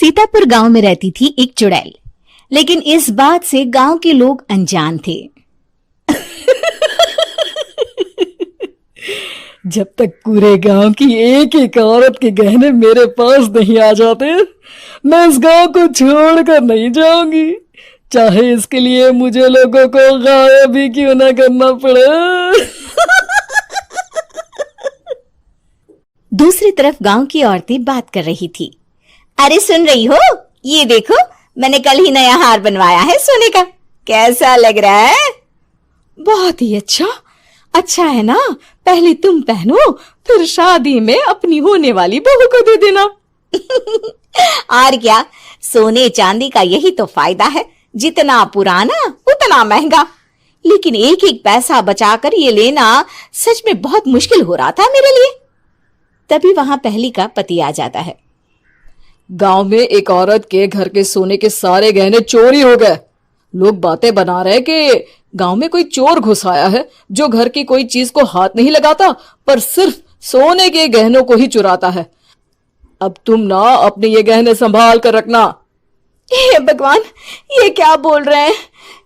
सीतापुर गांव में रहती थी एक चुड़ैल, लेकिन इस बात से गांव के लोग अनजान थे। जब तक पूरे गांव की एक एक औरत के गहने मेरे पास नहीं आ जाते, मैं इस गांव को छोड़कर नहीं जाऊंगी, चाहे इसके लिए मुझे लोगों को गायब भी क्यों ना करना पड़े। दूसरी तरफ गांव की औरतें बात कर रही थी। अरे सुन रही हो, ये देखो, मैंने कल ही नया हार बनवाया है सोने का, कैसा लग रहा है? बहुत ही अच्छा। अच्छा है ना, पहले तुम पहनो, फिर शादी में अपनी होने वाली बहू को दे देना। और क्या, सोने चांदी का यही तो फायदा है, जितना पुराना उतना महंगा। लेकिन एक एक पैसा बचाकर ये लेना सच में बहुत मुश्किल हो रहा था मेरे लिए। तभी वहां पहली का पति आ जाता है। गांव में एक औरत के घर के सोने के सारे गहने चोरी हो गए। लोग बातें बना रहे कि गांव में कोई चोर घुस आया है जो घर की कोई चीज को हाथ नहीं लगाता, पर सिर्फ सोने के गहनों को ही चुराता है। अब तुम ना अपने ये गहने संभाल कर रखना। हे भगवान, ये क्या बोल रहे हैं?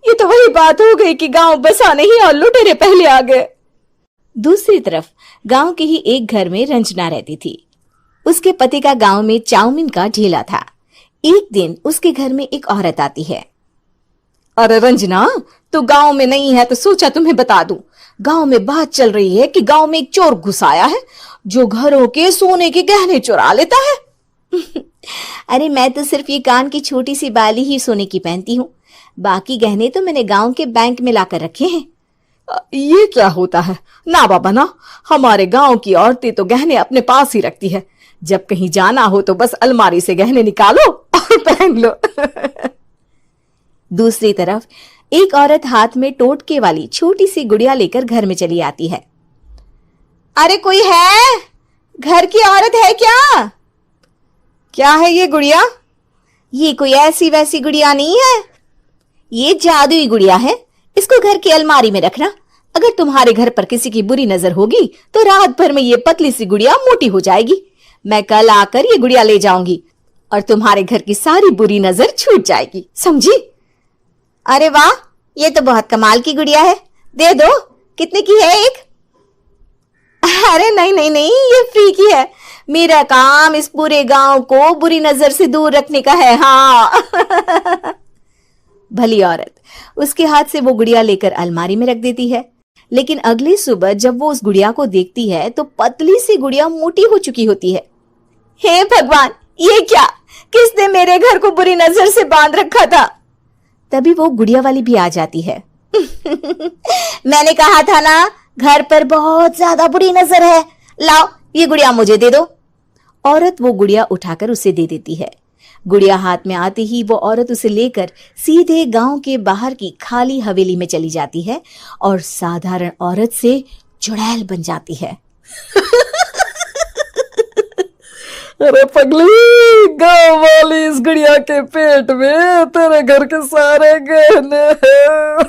ये तो वही बात हो गई कि गांव बसा नहीं और लुटेरे पहले आ गए। दूसरी तरफ गांव के ही एक घर में रंजना रहती थी। उसके पति का गांव में चाउमीन का ठेला था। एक दिन उसके घर में एक औरत आती है। अरे रंजना, तू गांव में नहीं है तो सोचा तुम्हें बता दूं। गांव में बात चल रही है कि गांव में एक चोर घुस आया है जो घरों के सोने के गहने चुरा लेता है। अरे मैं तो सिर्फ ये कान की छोटी सी बाली ही सोने की पहनती हूँ, बाकी गहने तो मैंने गांव के बैंक में लाकर रखे हैं। ये क्या होता है? ना बाबा ना, हमारे गांव की औरतें तो गहने अपने पास ही रखती है। जब कहीं जाना हो तो बस अलमारी से गहने निकालो और पहन लो। दूसरी तरफ एक औरत हाथ में टोटके वाली छोटी सी गुड़िया लेकर घर में चली आती है। अरे कोई है? घर की औरत है क्या? क्या है ये गुड़िया? ये कोई ऐसी वैसी गुड़िया नहीं है, ये जादुई गुड़िया है। इसको घर की अलमारी में रखना। अगर तुम्हारे घर पर किसी की बुरी नजर होगी तो रात भर में ये पतली सी गुड़िया मोटी हो जाएगी। मैं कल आकर ये गुड़िया ले जाऊंगी और तुम्हारे घर की सारी बुरी नजर छूट जाएगी, समझी? अरे वाह, ये तो बहुत कमाल की गुड़िया है, दे दो। कितने की है एक? अरे नहीं नहीं नहीं, ये फ्री की है। मेरा काम इस पूरे गांव को बुरी नजर से दूर रखने का है। हाँ। भली औरत उसके हाथ से वो गुड़िया लेकर अलमारी में रख देती है। लेकिन अगली सुबह जब वो उस गुड़िया को देखती है तो पतली सी गुड़िया मोटी हो चुकी होती है। हे भगवान, ये क्या? किसने मेरे घर को बुरी नजर से बांध रखा था? तभी वो गुड़िया वाली भी आ जाती है। मैंने कहा था ना, घर पर बहुत ज्यादा बुरी नजर है। लाओ, ये गुड़िया मुझे दे दो। औरत वो गुड़िया उठाकर उसे दे देती है। गुड़िया हाथ में आते ही वो औरत उसे लेकर सीधे गांव के बाहर की खाली हवेली में चली जाती है और साधारण औरत से चुड़ैल बन जाती है। अरे पगली, गांव वाली इस गुड़िया के पेट में तेरे घर के सारे गहने हैं।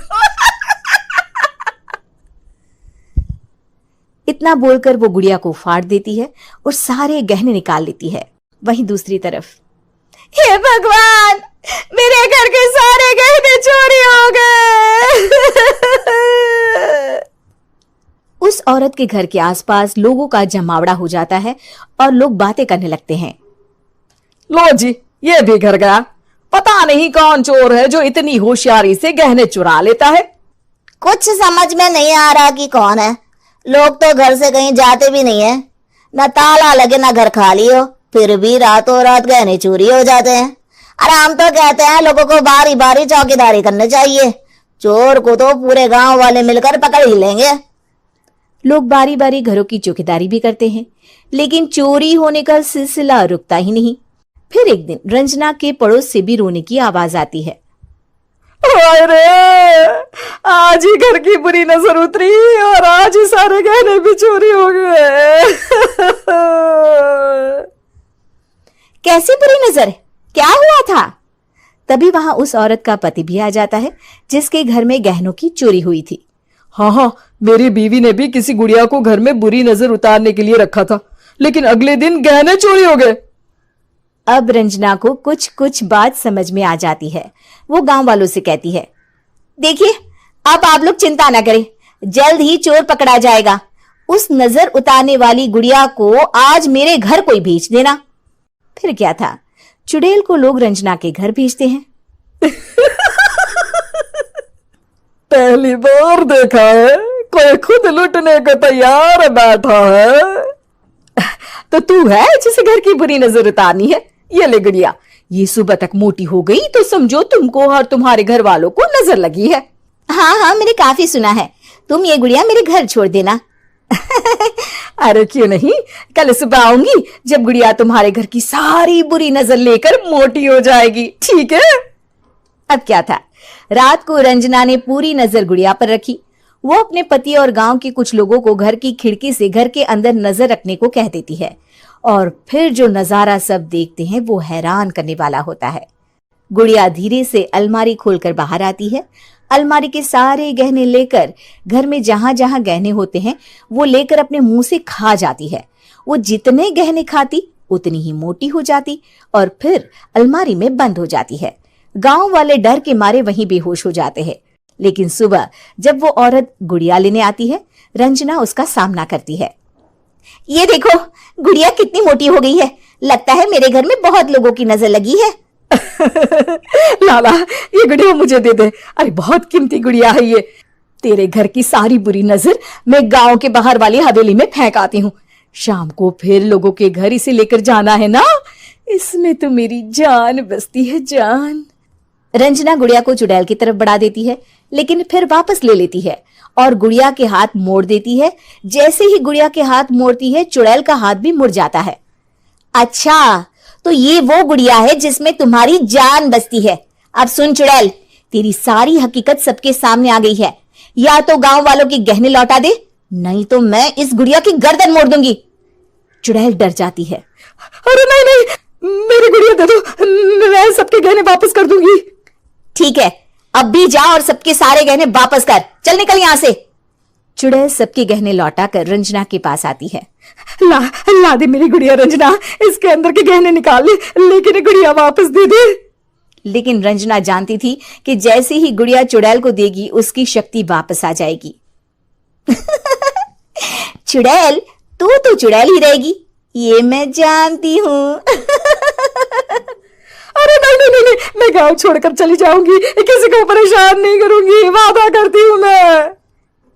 इतना बोलकर वो गुड़िया को फाड़ देती है और सारे गहने निकाल लेती है। वहीं दूसरी तरफ, हे भगवान, मेरे घर के सारे गहने चोरी हो गए। उस औरत के घर के आसपास लोगों का जमावड़ा हो जाता है और लोग बातें करने लगते हैं। लो जी, ये भी घर गया। पता नहीं कौन चोर है जो इतनी होशियारी से गहने चुरा लेता है। कुछ समझ में नहीं आ रहा कि कौन है। लोग तो घर से कहीं जाते भी नहीं है, न ताला लगे न घर खाली हो, फिर भी रातों रात गहने चोरी हो जाते हैं। अरे हम तो कहते हैं लोगों को बारी बारी चौकीदारी करनी चाहिए, चोर को तो पूरे गांव वाले मिलकर पकड़ ही लेंगे। लोग बारी बारी घरों की चौकीदारी भी करते हैं, लेकिन चोरी होने का सिलसिला रुकता ही नहीं। फिर एक दिन रंजना के पड़ोस से भी रोने की आवाज आती है। अरे आज ही घर की बुरी नजर उतरी और आज ही सारे गहने भी चोरी हो गए। कैसी बुरी नजर? क्या हुआ था? तभी वहां उस औरत का पति भी आ जाता है जिसके घर में गहनों की चोरी हुई थी। हाँ, मेरी बीवी ने भी किसी गुड़िया को घर में बुरी नजर उतारने के लिए रखा था, लेकिन अगले दिन गहने चोरी हो गए। अब रंजना को कुछ कुछ बात समझ में आ जाती है। वो गांव वालों से कहती है, देखिए अब आप लोग चिंता ना करें, जल्द ही चोर पकड़ा जाएगा। उस नजर उतारने वाली गुड़िया को आज मेरे घर कोई भेज देना। फिर क्या था, चुड़ैल को लोग रंजना के घर भेजते हैं। पहली बार देखा है कोई खुद लुटने को तैयार बैठा है। तो तू है जिसे घर की बुरी नजर उतारनी है? ये ले गुड़िया, ये सुबह तक मोटी हो गई तो समझो तुमको और तुम्हारे घर वालों को नजर लगी है। हाँ हाँ, मैंने काफी सुना है। तुम ये गुड़िया मेरे घर छोड़ देना। अरे क्यों नहीं, कल सुबह आऊंगी जब गुड़िया तुम्हारे घर की सारी बुरी नजर लेकर मोटी हो जाएगी, ठीक है? अब क्या था, रात को रंजना ने पूरी नजर गुड़िया पर रखी। वो अपने पति और गांव के कुछ लोगों को घर की खिड़की से घर के अंदर नजर रखने को कह देती है, और फिर जो नजारा सब देखते हैं वो हैरान करने वाला होता है। गुड़िया धीरे से अलमारी खोलकर बाहर आती है। अलमारी के सारे गहने लेकर घर में जहां जहां गहने होते हैं वो लेकर अपने मुंह से खा जाती है। वो जितने गहने खाती उतनी ही मोटी हो जाती और फिर अलमारी में बंद हो जाती है। गांव वाले डर के मारे वहीं बेहोश हो जाते हैं। लेकिन सुबह जब वो औरत गुड़िया लेने आती है, रंजना उसका सामना करती है। ये देखो, गुड़िया कितनी मोटी हो गई है। लगता है मेरे घर में बहुत लोगों की नजर लगी है। लाला, ये गुड़िया मुझे दे दे। अरे बहुत कीमती गुड़िया है ये। तेरे घर की सारी बुरी नजर मैं गांव के बाहर वाली हवेली में फेंक आती हूँ। शाम को फिर लोगों के घर इसे लेकर जाना है ना। इसमें तो मेरी जान बसती है, जान। रंजना गुड़िया को चुड़ैल की तरफ बढ़ा देती है, लेकिन फिर वापस ले लेती है और गुड़िया के हाथ मोड़ देती है। जैसे ही गुड़िया के हाथ मोड़ती है, चुड़ैल का हाथ भी मुड़ जाता है। अच्छा, तो ये वो गुड़िया है जिसमें तुम्हारी जान बसती है। अब सुन चुड़ैल, तेरी सारी हकीकत सबके सामने आ गई है। या तो गांव वालों के गहने लौटा दे, नहीं तो मैं इस गुड़िया की गर्दन मोड़ दूंगी। चुड़ैल डर जाती है। अरे नहीं नहीं, मेरी गुड़िया दे दो, मैं सबके गहने वापस कर दूंगी। ठीक है, अब भी जा और सबके सारे गहने वापस कर। चल निकल यहां से। चुड़ैल सबके गहने लौटा कर रंजना के पास आती है। ला दे मेरी गुड़िया रंजना, इसके अंदर के गहने निकाल ले, लेकिन गुड़िया वापस दे दे। लेकिन रंजना जानती थी कि जैसे ही गुड़िया चुड़ैल को देगी उसकी शक्ति वापस आ जाएगी। चुड़ैल, तू तो चुड़ैल ही रहेगी, ये मैं जानती हूँ। अरे नहीं नहीं नहीं, मैं गांव छोड़कर चली जाऊंगी, किसी को परेशान नहीं करूंगी, वादा करती हूँ मैं।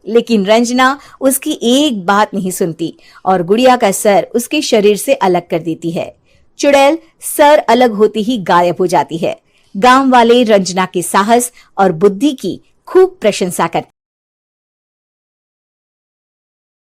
लेकिन रंजना उसकी एक बात नहीं सुनती और गुड़िया का सर उसके शरीर से अलग कर देती है। चुड़ैल सर अलग होती ही गायब हो जाती है। गांव वाले रंजना के साहस और बुद्धि की खूब प्रशंसा करते